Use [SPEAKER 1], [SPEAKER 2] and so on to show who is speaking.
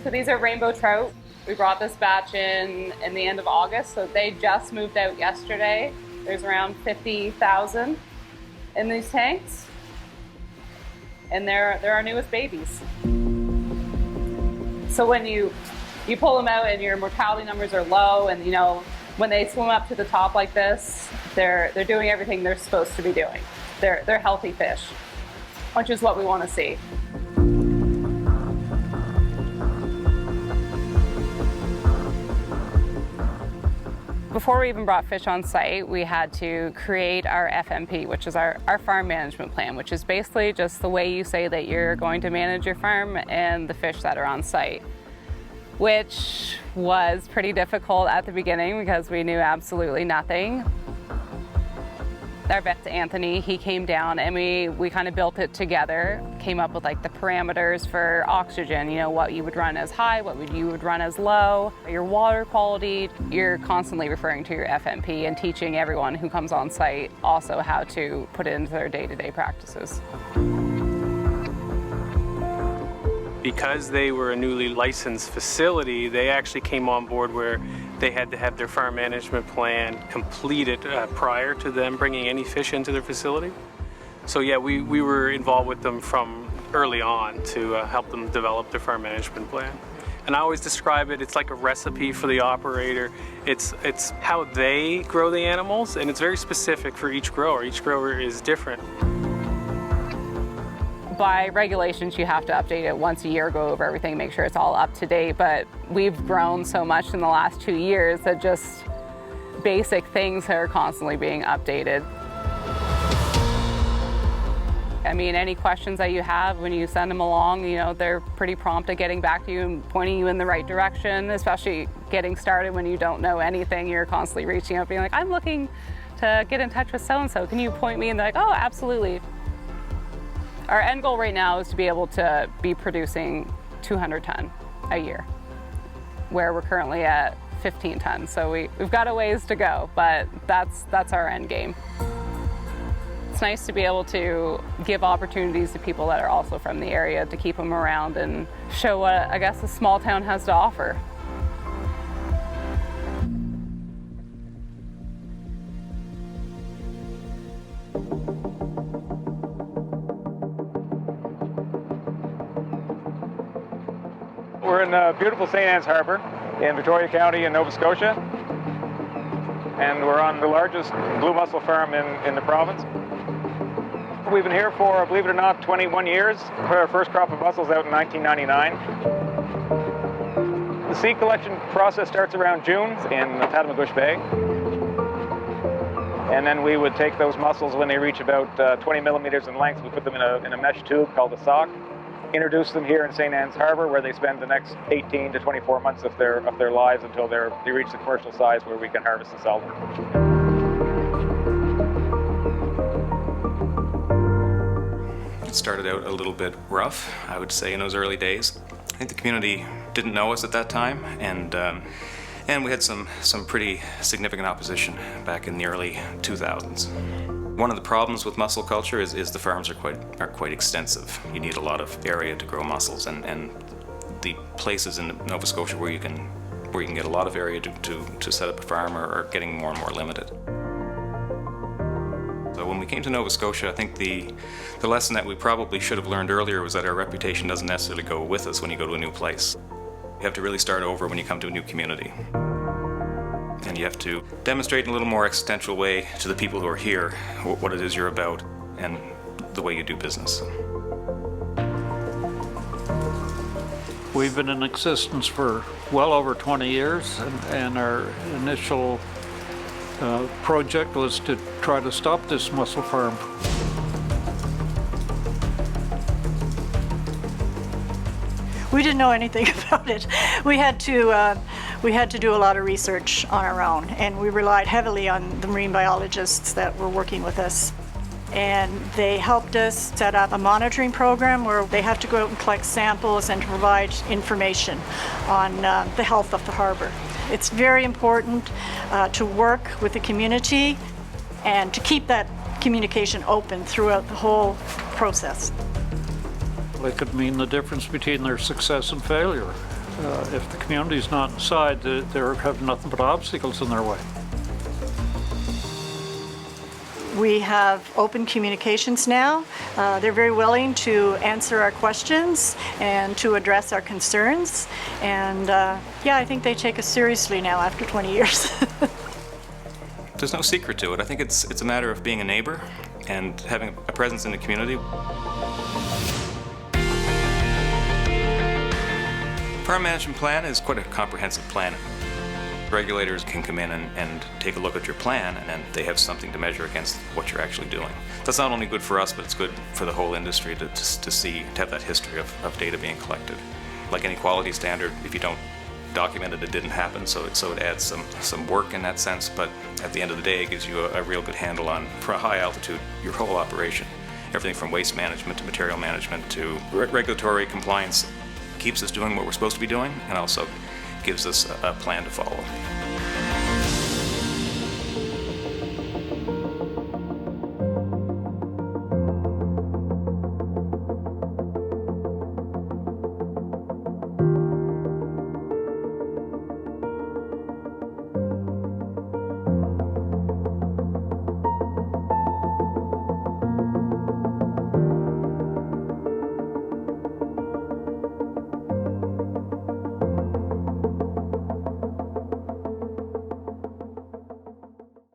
[SPEAKER 1] So these are rainbow trout. We brought this batch in the end of August, so they just moved out yesterday. There's around 50,000 in these tanks, and they're our newest babies. So when you pull them out and your mortality numbers are low, and when they swim up to the top like this, they're doing everything they're supposed to be doing. They're healthy fish, which is what we want to see. Before we even brought fish on site, we had to create our FMP, which is our farm management plan, which is basically just the way you say that you're going to manage your farm and the fish that are on site, which was pretty difficult at the beginning because we knew absolutely nothing. Our vet, Anthony, he came down and we kind of built it together, came up with like the parameters for oxygen, what you would run as high, you would run as low, your water quality. You're constantly referring to your FMP and teaching everyone who comes on site also how to put it into their day-to-day practices.
[SPEAKER 2] Because they were a newly licensed facility, they actually came on board where they had to have their farm management plan completed prior to them bringing any fish into their facility. So yeah, we were involved with them from early on to help them develop their farm management plan. And I always describe it's like a recipe for the operator. It's how they grow the animals, and it's very specific for each grower. Each grower is different.
[SPEAKER 1] By regulations, you have to update it once a year, go over everything, make sure it's all up to date. But we've grown so much in the last 2 years that just basic things are constantly being updated. I mean, any questions that you have when you send them along, they're pretty prompt at getting back to you and pointing you in the right direction, especially getting started when you don't know anything. You're constantly reaching out, being like, I'm looking to get in touch with so-and-so. Can you point me? And they're like, oh, absolutely. Our end goal right now is to be able to be producing 200 ton a year, where we're currently at 15 tons. So we've got a ways to go, but that's our end game. It's nice to be able to give opportunities to people that are also from the area, to keep them around and show what, I guess, a small town has to offer.
[SPEAKER 3] We're in beautiful St. Anne's Harbor in Victoria County in Nova Scotia, and we're on the largest blue mussel farm in the province. We've been here for, believe it or not, 21 years. We put our first crop of mussels out in 1999. The seed collection process starts around June in Tatamagouche Bay. And then we would take those mussels when they reach about 20 millimeters in length. We put them in a mesh tube called a sock. Introduce them here in St. Anne's Harbor, where they spend the next 18 to 24 months of their lives until they reach the commercial size where we can harvest and sell them.
[SPEAKER 4] It started out a little bit rough, I would say, in those early days. I think the community didn't know us at that time, and we had some pretty significant opposition back in the early 2000s. One of the problems with mussel culture is the farms are quite extensive. You need a lot of area to grow mussels, and the places in Nova Scotia where you can get a lot of area to set up a farm are getting more and more limited. So when we came to Nova Scotia, I think the lesson that we probably should have learned earlier was that our reputation doesn't necessarily go with us when you go to a new place. You have to really start over when you come to a new community. And you have to demonstrate in a little more existential way to the people who are here what it is you're about and the way you do business.
[SPEAKER 5] We've been in existence for well over 20 years, and our initial project was to try to stop this mussel farm.
[SPEAKER 6] We didn't know anything about it. We had to do a lot of research on our own, and we relied heavily on the marine biologists that were working with us. And they helped us set up a monitoring program where they have to go out and collect samples and to provide information on the health of the harbor. It's very important to work with the community and to keep that communication open throughout the whole process.
[SPEAKER 5] It could mean the difference between their success and failure. if the community's not inside, they have nothing but obstacles in their way.
[SPEAKER 6] We have open communications now. They're very willing to answer our questions and to address our concerns. And yeah, I think they take us seriously now after 20 years.
[SPEAKER 4] There's no secret to it. I think it's a matter of being a neighbor and having a presence in the community. Farm management plan is quite a comprehensive plan. Regulators can come in and take a look at your plan, and then they have something to measure against what you're actually doing. That's not only good for us, but it's good for the whole industry to have that history of data being collected. Like any quality standard, if you don't document it, it didn't happen, so it adds some work in that sense, but at the end of the day, it gives you a real good handle on, for a high altitude, your whole operation. Everything from waste management to material management to regulatory compliance keeps us doing what we're supposed to be doing, and also gives us a plan to follow.